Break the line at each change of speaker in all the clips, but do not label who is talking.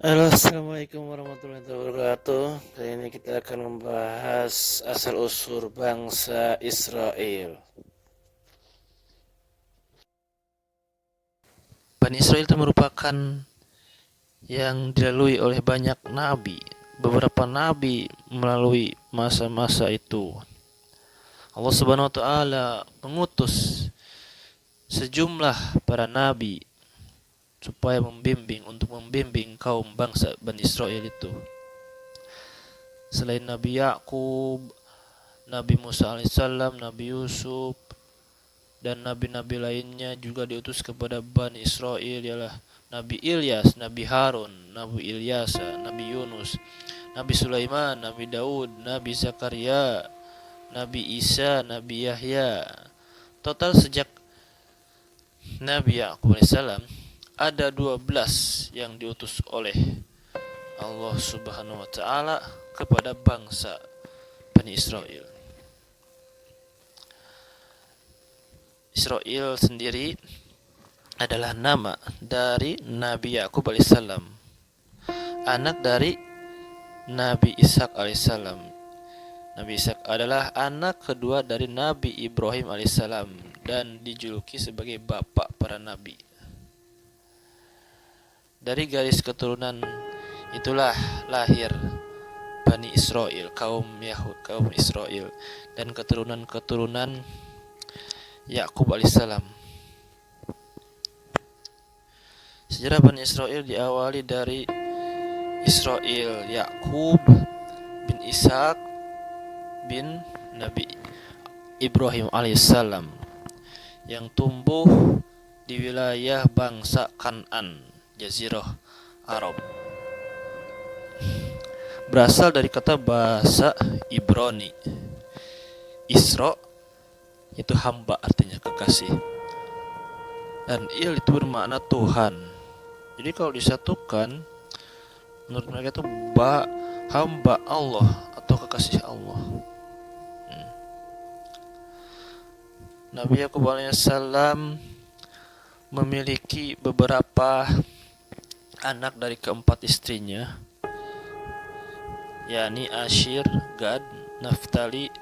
Halo, assalamualaikum warahmatullahi wabarakatuh. Kali ini kita akan membahas asal-usul bangsa Israel. Bani Israel itu merupakan yang dilalui oleh banyak nabi. Beberapa nabi melalui masa-masa itu. Allah Subhanahu wa taala mengutus sejumlah para nabi supaya membimbing kaum bangsa Bani Israel itu. Selain Nabi Yakub, Nabi Musa alaihissalam, Nabi Yusuf, dan nabi-nabi lainnya juga diutus kepada Bani Israel, ialah Nabi Ilyas, Nabi Harun, Nabi Ilyasa, Nabi Yunus, Nabi Sulaiman, Nabi Daud, Nabi Zakaria, Nabi Isa, Nabi Yahya. Total sejak Nabi Yakub alaihissalam ada 12 yang diutus oleh Allah Subhanahu wa taala kepada bangsa Bani Israel. Israel sendiri adalah nama dari Nabi Yakub alaihissalam, anak dari Nabi Ishak alaihissalam. Nabi Ishak adalah anak kedua dari Nabi Ibrahim alaihissalam dan dijuluki sebagai bapak para nabi. Dari garis keturunan itulah lahir Bani Israel, kaum Israel, dan keturunan Yakub alaihissalam. Sejarah Bani Israel diawali dari Israel Yakub bin Ishak bin Nabi Ibrahim alaihissalam yang tumbuh di wilayah bangsa Kan'an, Jazirah Arab. Berasal dari kata bahasa Ibrani. Isra itu hamba, artinya kekasih, dan il itu bermakna Tuhan. Jadi kalau disatukan, menurut mereka itu hamba Allah atau kekasih Allah. Nabi Yakub alaihissalam memiliki beberapa anak dari keempat istrinya, yakni Ashir, Gad, Naftali,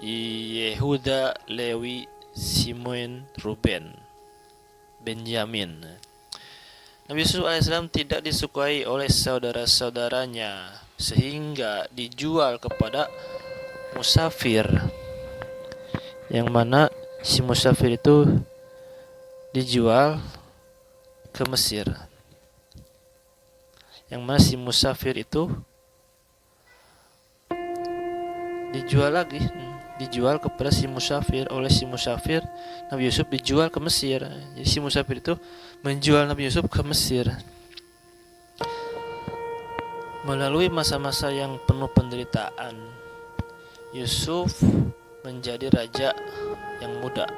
Yehuda, Lewi, Simon, Ruben, Benyamin. Nabi Yusuf alaihissalam tidak disukai oleh saudara-saudaranya sehingga dijual kepada musafir, yang mana si musafir itu dijual ke Mesir. Yang mana si musafir itu dijual kepada si musafir. Oleh si musafir, Nabi Yusuf dijual ke Mesir. Jadi si musafir itu menjual Nabi Yusuf ke Mesir. Melalui masa-masa yang penuh penderitaan, Yusuf menjadi raja yang muda.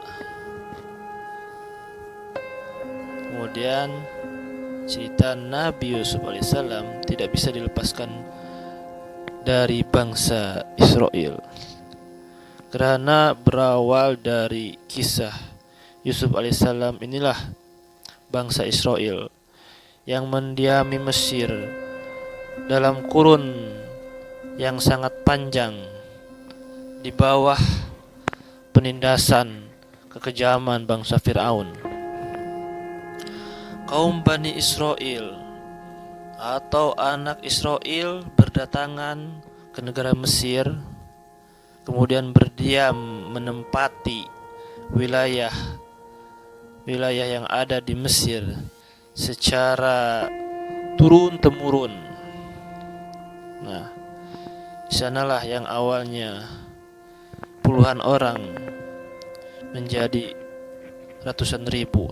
Kemudian cerita Nabi Yusuf alaihissalam tidak bisa dilepaskan dari bangsa Israel, karena berawal dari kisah Yusuf alaihissalam inilah bangsa Israel yang mendiami Mesir dalam kurun yang sangat panjang di bawah penindasan kekejaman bangsa Fir'aun. Kaum Bani Israel atau anak Israel berdatangan ke negara Mesir, kemudian berdiam menempati wilayah yang ada di Mesir secara turun-temurun. Nah, di sanalah yang awalnya puluhan orang menjadi ratusan ribu.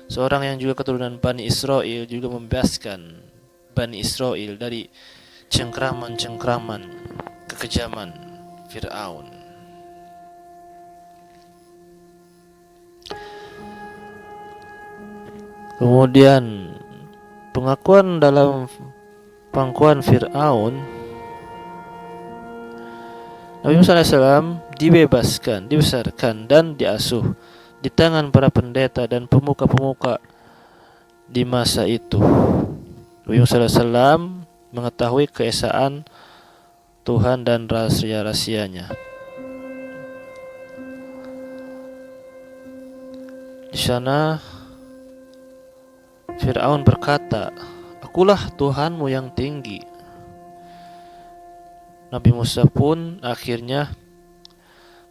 Seorang yang juga keturunan Bani Israel juga membebaskan Bani Israel dari cengkraman kekejaman Fir'aun. Kemudian pengakuan dalam pangkuan Fir'aun, Nabi Musa AS dibesarkan dan diasuh di tangan para pendeta dan pemuka-pemuka di masa itu. Nabi Musa alaihissalam mengetahui keesaan Tuhan dan rahasia-rahasianya. Di sana Fir'aun berkata, "Akulah Tuhanmu yang tinggi." Nabi Musa pun akhirnya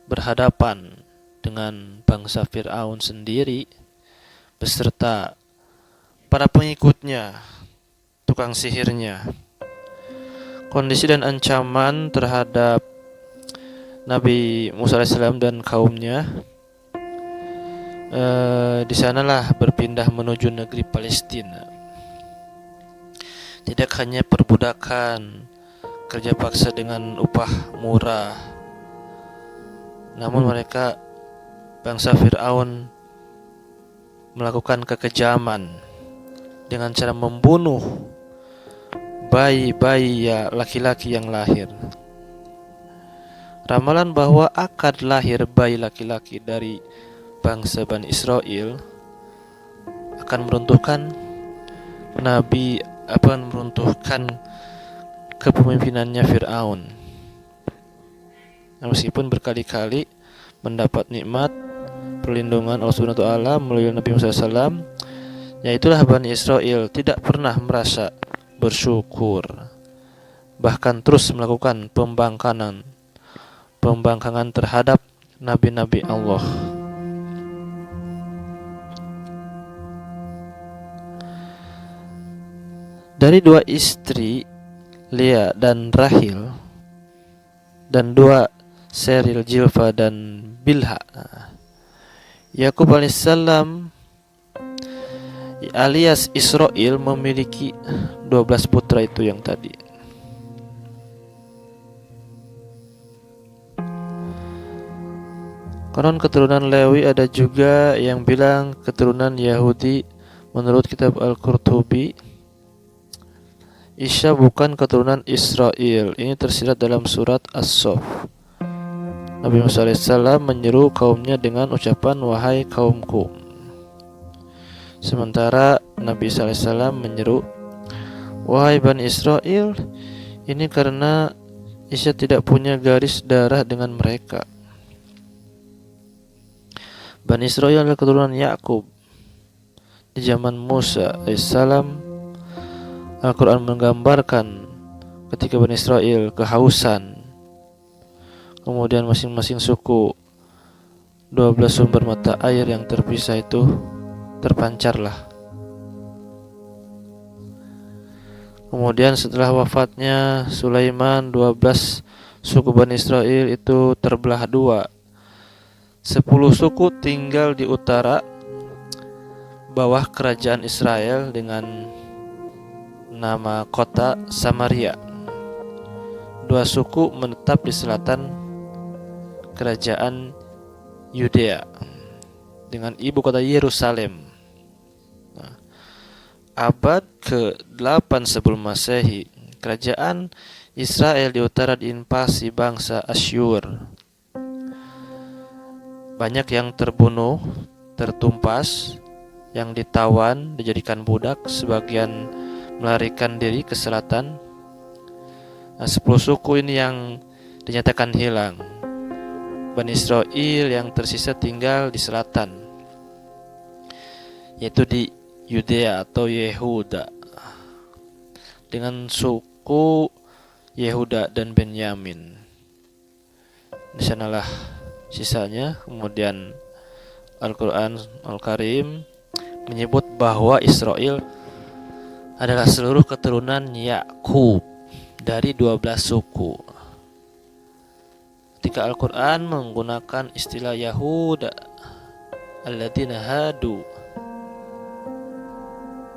berhadapan dengan bangsa Fir'aun sendiri beserta para pengikutnya, tukang sihirnya. Kondisi dan ancaman terhadap Nabi Musa alaihissalam dan kaumnya di sanalah berpindah menuju negeri Palestina. Tidak hanya perbudakan, kerja paksa dengan upah murah, namun mereka bangsa Fir'aun melakukan kekejaman dengan cara membunuh bayi-bayi laki-laki yang lahir. Ramalan bahwa akan lahir bayi laki-laki dari bangsa Bani Israel akan meruntuhkan kepemimpinannya Fir'aun. Meskipun berkali-kali mendapat nikmat perlindungan Allah Subhanahu wa taala melalui Nabi Musa SAW, yaitulah Bani Israel tidak pernah merasa bersyukur, bahkan terus melakukan pembangkangan terhadap nabi-nabi Allah. Dari dua istri, Lea dan Rahil, dan dua seril, Jilfa dan Bilha, Yakub alaihissalam alias Israel memiliki 12 putra itu yang tadi. Konon keturunan Lewi ada juga yang bilang keturunan Yahudi. Menurut kitab Al-Qurtubi, Isya bukan keturunan Israel. Ini tersirat dalam surat As-Saff. Nabi Musa alaihissalam menyeru kaumnya dengan ucapan, "Wahai kaumku." Sementara Nabi Isa alaihissalam menyeru, "Wahai Bani Israel." Ini karena Isya tidak punya garis darah dengan mereka. Bani Israel adalah keturunan Yakub. Di zaman Musa alaihissalam, Al-Quran menggambarkan ketika Bani Israel kehausan, kemudian masing-masing suku 12 sumber mata air yang terpisah itu terpancarlah. Kemudian setelah wafatnya Sulaiman, 12 suku Bani Israel itu terbelah dua. 10 suku tinggal di utara bawah kerajaan Israel dengan nama kota Samaria. 2 suku menetap di selatan kerajaan Yudea dengan ibu kota Yerusalem. Abad ke-8 sebelum Masehi, kerajaan Israel di utara diinvasi bangsa Asyur. Banyak yang terbunuh, tertumpas, yang ditawan, dijadikan budak, sebagian melarikan diri ke selatan. 10 suku ini yang dinyatakan hilang. Bani Israel yang tersisa tinggal di selatan, yaitu di Yudea atau Yehuda, dengan suku Yehuda dan Benyamin. Di sanalah sisanya. Kemudian Al-Quran Al-Karim menyebut bahwa Israel adalah seluruh keturunan Yakub dari 12 suku. Ketika Al-Quran menggunakan istilah Yahuda, alladzina hadu,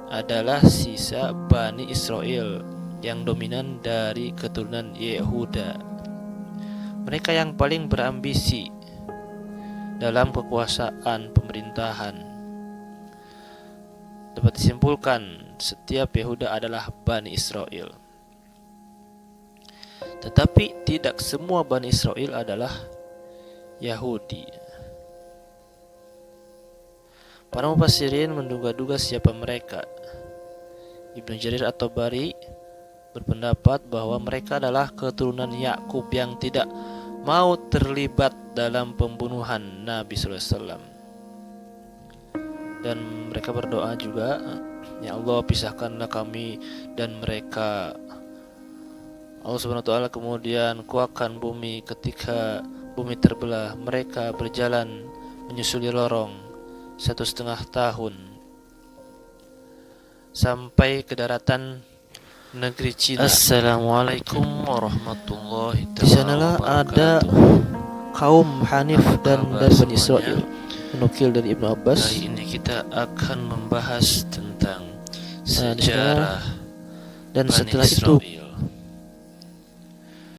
adalah sisa Bani Israel yang dominan dari keturunan Yehuda. Mereka yang paling berambisi dalam kekuasaan pemerintahan. Dapat disimpulkan setiap Yehuda adalah Bani Israel. Tetapi tidak semua Bani Israel adalah Yahudi. Para mufassirin menduga-duga siapa mereka. Ibnu Jarir at-Tabari berpendapat bahwa mereka adalah keturunan Yakub yang tidak mau terlibat dalam pembunuhan Nabi SAW. Dan mereka berdoa juga, ya Allah pisahkanlah kami dan mereka. Allah Subhanahu wa taala kemudian kuatkan bumi, ketika bumi terbelah mereka berjalan menyusuli lorong 1,5 tahun sampai ke daratan negeri Cina. Assalamualaikum warahmatullahi wabarakatuh. Di sanalah ada kaum Hanif dan dari Bani Israel, menukil dari Ibnu Abbas. Hari ini kita akan membahas tentang sejarah dan setelah itu